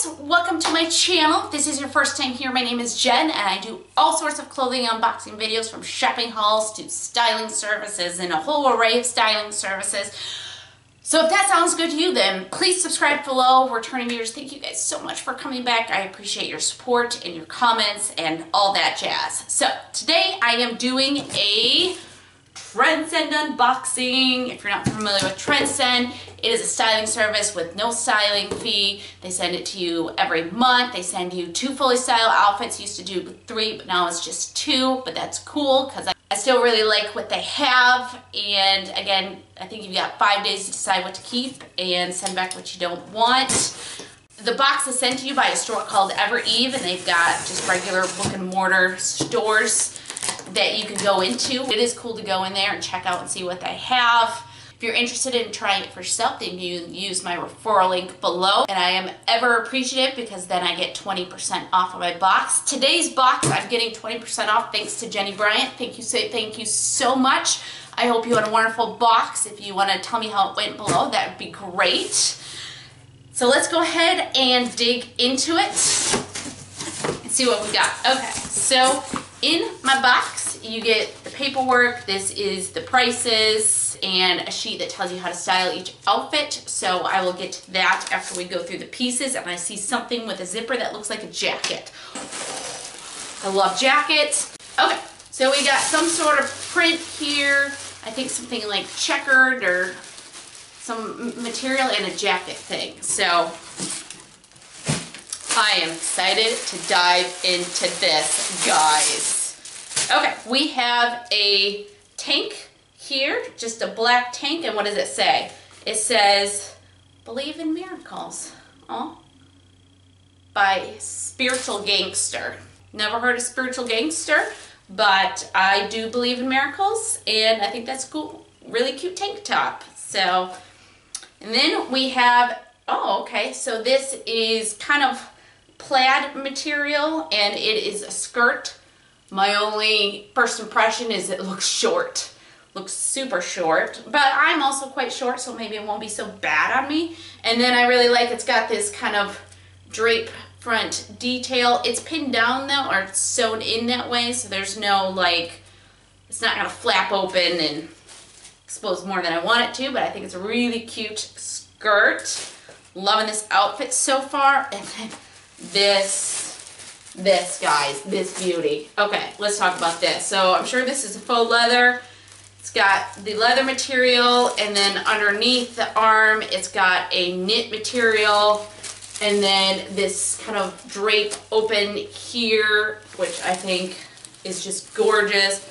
guys, welcome to my channel. If this is your first time here, my name is Jen and I do all sorts of clothing unboxing videos, from shopping hauls to styling services and a whole array of styling services. So if that sounds good to you, then please subscribe below. Returning viewers, thank you guys so much for coming back. I appreciate your support and your comments and all that jazz. So today I am doing a Trendsend unboxing. If you're not familiar with Trendsend, it is a styling service with no styling fee. They send it to you every month. They send you 2 fully styled outfits. Used to do 3, but now it's just 2, but that's cool because I still really like what they have. And again, I think you've got 5 days to decide what to keep and send back what you don't want. The box is sent to you by a store called Evereve, and they've got just regular brick and mortar stores that you can go into. It is cool to go in there and check out and see what they have. If you're interested in trying it for yourself, then you can use my referral link below. And I am ever appreciative because then I get 20% off of my box. Today's box, I'm getting 20% off thanks to Jenny Bryant. Thank you so much. I hope you had a wonderful box. If you want to tell me how it went below, that would be great. So let's go ahead and dig into it and see what we got. Okay, so in my box, you get the paperwork. This is the prices and a sheet that tells you how to style each outfit. So I will get to that after we go through the pieces. And I see something with a zipper that looks like a jacket. I love jackets. Okay, so we got some sort of print here. I think something like checkered or some material and a jacket thing. So I am excited to dive into this, guys. Okay, we have a tank here, just a black tank, and what does it say? It says, "Believe in Miracles." Oh, by Spiritual Gangster. Never heard of Spiritual Gangster, but I do believe in miracles, and I think that's cool. Really cute tank top. So, and then we have, oh, okay, so this is kind of plaid material, and it is a skirt. My only first impression is it looks short. Looks super short, but I'm also quite short, so maybe it won't be so bad on me. And then I really like, it's got this kind of drape front detail. It's pinned down though, or it's sewn in that way, so there's no like, it's not gonna flap open and expose more than I want it to, but I think it's a really cute skirt. Loving this outfit so far. And then this guys, this beauty. Okay, let's talk about this. So I'm sure this is a faux leather. It's got the leather material, and then underneath the arm it's got a knit material, and then this kind of drape open here, which I think is just gorgeous.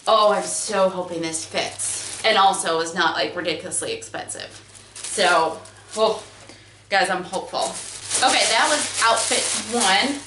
Oh, I'm so hoping this fits, and also is not like ridiculously expensive. So, oh, guys, I'm hopeful. Okay, that was outfit 1.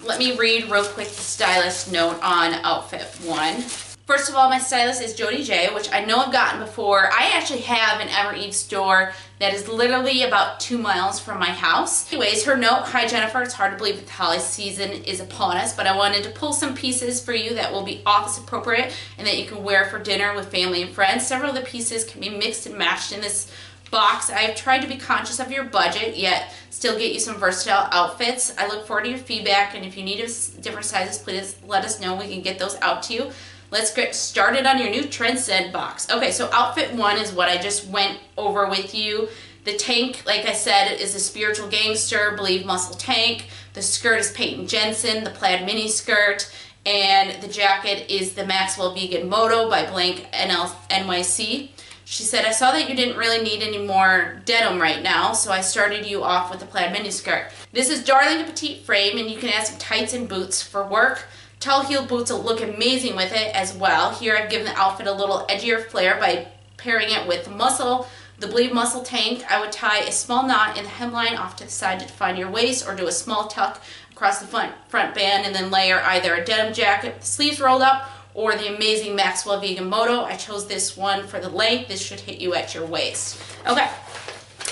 Let me read real quick the stylist note on outfit 1. First of all, my stylist is Jody J, which I know I've gotten before. I actually have an Evereve store that is literally about 2 miles from my house. Anyways, her note, "Hi Jennifer, it's hard to believe that the holiday season is upon us, but I wanted to pull some pieces for you that will be office appropriate and that you can wear for dinner with family and friends. Several of the pieces can be mixed and matched in this box. I have tried to be conscious of your budget, yet still get you some versatile outfits. I look forward to your feedback, and if you need different sizes, please let us know. We can get those out to you. Let's get started on your new Trendsend box." Okay, so outfit 1 is what I just went over with you. The tank, like I said, is a Spiritual Gangster, Believe muscle tank. The skirt is Peyton Jensen, the plaid mini skirt. And the jacket is the Maxwell Vegan Moto by BlankNYC. She said, "I saw that you didn't really need any more denim right now, so I started you off with the plaid mini skirt. This is darling a petite frame, and you can add some tights and boots for work. Tall heel boots will look amazing with it as well. Here I've given the outfit a little edgier flair by pairing it with the Believe muscle tank. I would tie a small knot in the hemline off to the side to define your waist, or do a small tuck across the front band, and then layer either a denim jacket with the sleeves rolled up or the amazing Maxwell Vegan Moto. I chose this one for the length. This should hit you at your waist." Okay,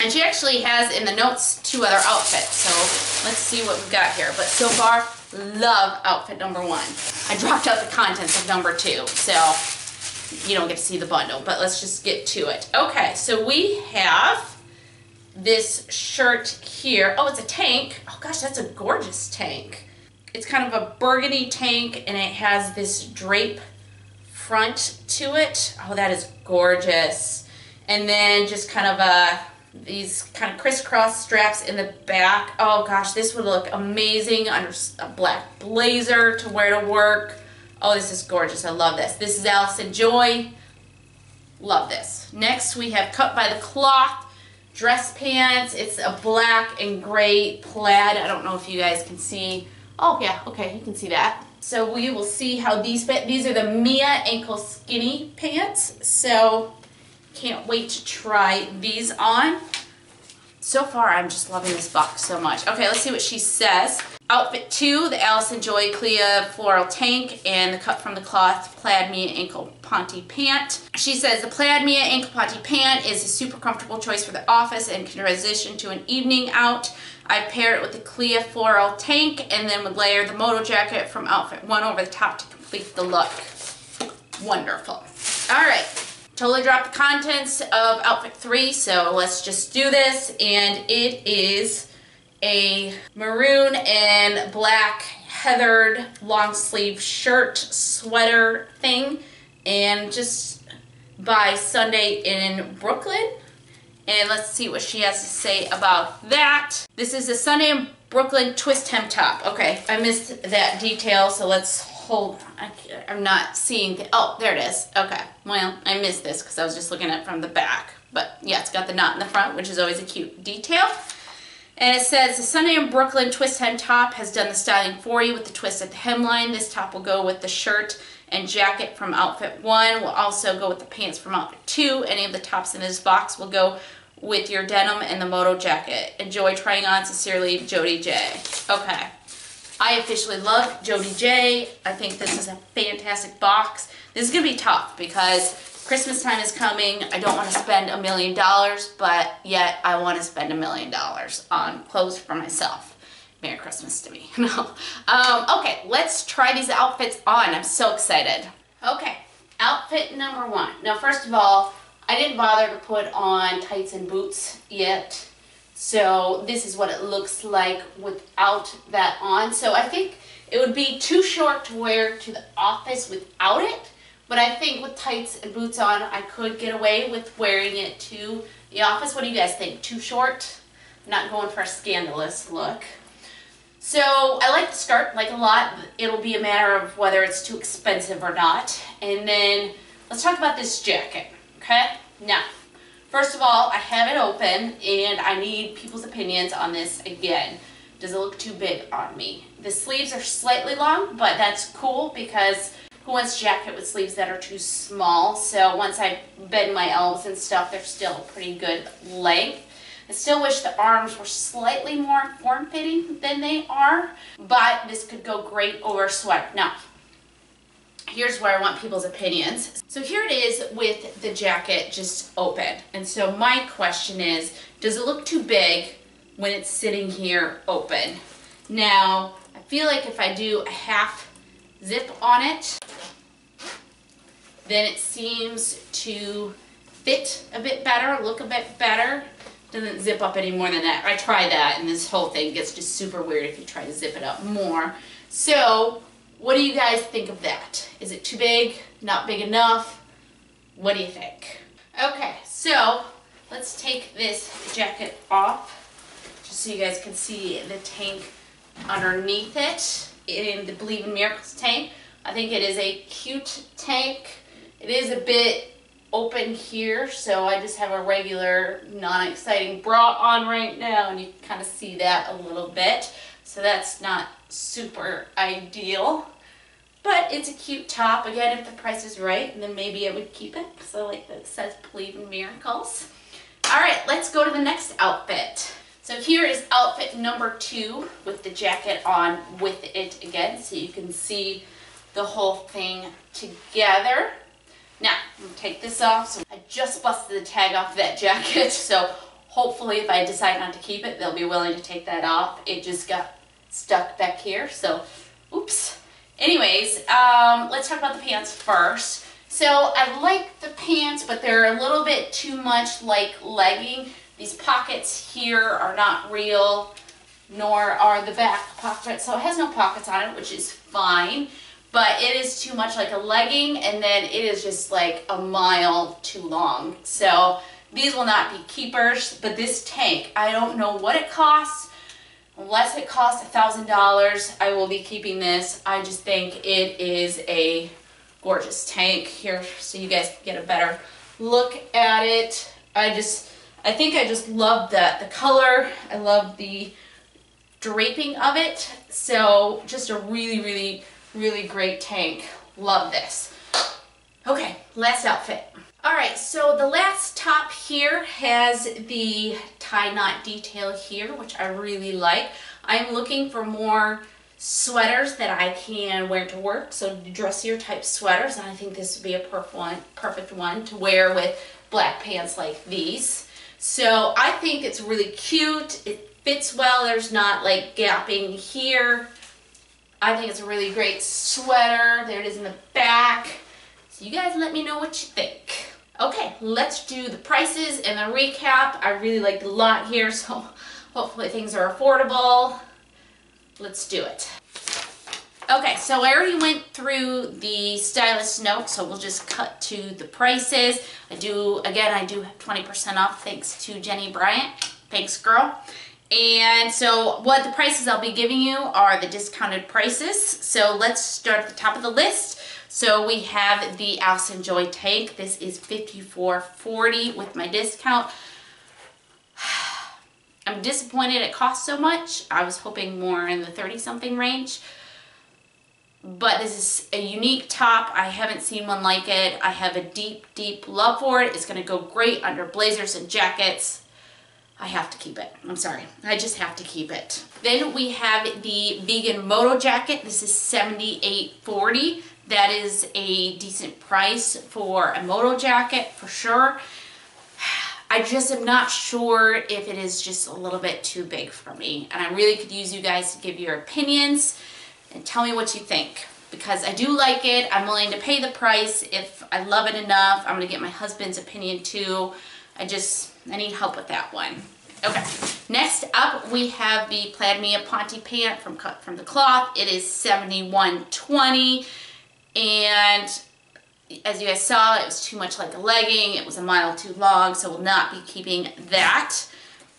and she actually has in the notes 2 other outfits, so let's see what we've got here. But so far, love outfit number 1. I dropped out the contents of number 2, so you don't get to see the bundle, but let's just get to it. Okay, so we have this shirt here. Oh, it's a tank. Oh gosh, that's a gorgeous tank. It's kind of a burgundy tank and it has this drape front to it. Oh, that is gorgeous. And then just kind of these kind of crisscross straps in the back. Oh gosh, this would look amazing under a black blazer to wear to work. Oh, this is gorgeous. I love this. This is Allison Joy. Love this. Next we have Cut by the Cloth dress pants. It's a black and gray plaid. I don't know if you guys can see. Oh yeah, okay, you can see that. So we will see how these fit. These are the Mia ankle skinny pants. So can't wait to try these on. So far, I'm just loving this box so much. Okay, let's see what she says. Outfit 2, the Allison Joy Clea floral tank and the Cut from the Cloth plaid Mia ankle Ponte pant. She says the plaid Mia ankle Ponte pant is a super comfortable choice for the office and can transition to an evening out. I paired it with the Clea floral tank and then would layer the Moto jacket from outfit 1 over the top to complete the look. Wonderful. All right. Totally dropped the contents of outfit 3, so let's just do this. And it is a maroon and black heathered long sleeve shirt sweater thing, and just by Sunday in Brooklyn. And let's see what she has to say about that. This is a Sunday in Brooklyn twist hem top. Okay, I missed that detail, so let's hold. I'm not seeing. Oh, there it is. Okay, well, I missed this because I was just looking at it from the back. But yeah, it's got the knot in the front, which is always a cute detail. And it says, the Sunday in Brooklyn twist hem top has done the styling for you with the twist at the hemline. This top will go with the shirt and jacket from outfit 1. Will also go with the pants from outfit 2. Any of the tops in this box will go with your denim and the Moto jacket. Enjoy trying on. Sincerely, Jody J. Okay. I officially love Jody J. I think this is a fantastic box. This is going to be tough because Christmas time is coming. I don't want to spend $1 million, but yet I want to spend $1 million on clothes for myself. Merry Christmas to me. No. Okay, let's try these outfits on. I'm so excited. Okay, outfit number 1. Now, first of all, I didn't bother to put on tights and boots yet. So this is what it looks like without that on. So I think it would be too short to wear to the office without it. But I think with tights and boots on, I could get away with wearing it to the office. What do you guys think? Too short? I'm not going for a scandalous look. So I like the skirt, like a lot. It'll be a matter of whether it's too expensive or not. And then let's talk about this jacket, okay? Now, first of all, I have it open and I need people's opinions on this again. Does it look too big on me? The sleeves are slightly long, but that's cool because who wants a jacket with sleeves that are too small? So once I bend my elbows and stuff, they're still pretty good length. I still wish the arms were slightly more form-fitting than they are, but this could go great over a sweater. Now, here's where I want people's opinions. So here it is with the jacket just open. And so my question is, does it look too big when it's sitting here open? Now, I feel like if I do a half zip on it, then it seems to fit a bit better, look a bit better. Doesn't zip up any more than that. I tried that and this whole thing gets just super weird if you try to zip it up more. So, what do you guys think of that? Is it too big? Not big enough? What do you think? Okay, so let's take this jacket off just so you guys can see the tank underneath it in the Believe in Miracles tank. I think it is a cute tank. It is a bit open here, so I just have a regular non-exciting bra on right now and you can kind of see that a little bit. So that's not super ideal, but it's a cute top. Again, if the price is right, then maybe I would keep it because I like that it says Believe in Miracles. All right, let's go to the next outfit. So here is outfit number 2 with the jacket on with it again, so you can see the whole thing together. Now, I'm going to take this off. So I just busted the tag off that jacket, so hopefully if I decide not to keep it, they'll be willing to take that off. It just got stuck back here, so oops. Anyways, let's talk about the pants first. So I like the pants, but they're a little bit too much like legging These pockets here are not real, nor are the back pockets. So it has no pockets on it, which is fine. But it is too much like a legging, and then it is just like a mile too long. So these will not be keepers, but this tank, I don't know what it costs. Unless it costs $1,000, I will be keeping this. I just think it is a gorgeous tank here, so you guys can get a better look at it. I think I just love the color. I love the draping of it. So just a really, really, really great tank. Love this. Okay, last outfit. All right, so the last top here has the tie knot detail here, which I really like. I'm looking for more sweaters that I can wear to work, so dressier type sweaters, and I think this would be a perfect one to wear with black pants like these. So I think it's really cute. It fits well. There's not like gapping here. I think it's a really great sweater. There it is in the back. So you guys let me know what you think. Okay, let's do the prices and the recap. I really like the lot here, so hopefully things are affordable. Let's do it. Okay, so I already went through the stylist notes, so we'll just cut to the prices. I do have 20% off thanks to Jenny Bryant. Thanks, girl. And so what the prices I'll be giving you are the discounted prices. So let's start at the top of the list. So we have the Allison Joy tank. This is $54.40 with my discount. I'm disappointed it costs so much. I was hoping more in the 30-something range. But this is a unique top. I haven't seen one like it. I have a deep, deep love for it. It's going to go great under blazers and jackets. I have to keep it. I'm sorry. I just have to keep it. Then we have the vegan Moto jacket. This is $78.40. That is a decent price for a Moto jacket for sure. I just am not sure if it is just a little bit too big for me. And I really could use you guys to give your opinions and tell me what you think. Because I do like it. I'm willing to pay the price. If I love it enough, I'm going to get my husband's opinion too. I need help with that one. Okay, next up we have the Plaid Ponte pant from Cut from the Cloth. It is $71.20, and as you guys saw, it was too much like a legging. It was a mile too long, so we'll not be keeping that.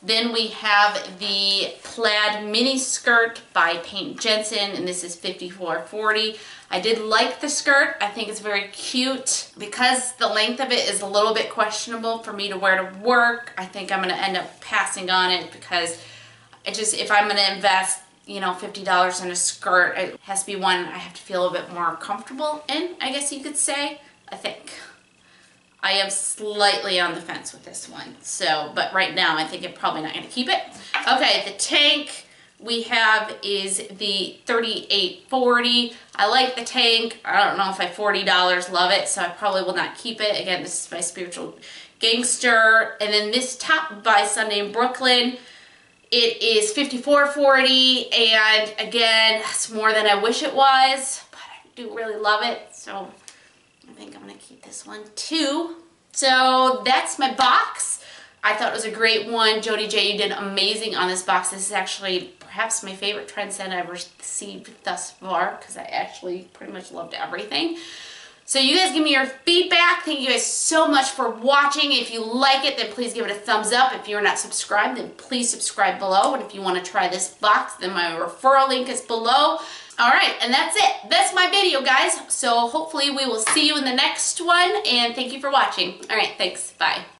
Then we have the Plaid mini skirt by Peyton Jensen, and this is $54.40. I did like the skirt. I think it's very cute. Because the length of it is a little bit questionable for me to wear to work, I think I'm going to end up passing on it because if I'm going to invest, you know, $50 in a skirt, it has to be one I have to feel a bit more comfortable in, I guess you could say, I think. I am slightly on the fence with this one. So, but right now I think I'm probably not going to keep it. Okay, the tank we have is the $38.40. I like the tank. I don't know if I $40 love it, so I probably will not keep it. Again, this is my spiritual Gangster. And then this top by Sunday in Brooklyn, it is $54.40, and again, it's more than I wish it was, but I do really love it, so I think I'm going to keep this one too. So that's my box. I thought it was a great one. Jody J, you did amazing on this box. This is actually perhaps my favorite Trendsend I've received thus far because I actually pretty much loved everything. So you guys give me your feedback. Thank you guys so much for watching. If you like it, then please give it a thumbs up. If you're not subscribed, then please subscribe below. And if you want to try this box, then my referral link is below. All right, and that's it. That's my video, guys. So hopefully we will see you in the next one. And thank you for watching. All right, thanks. Bye.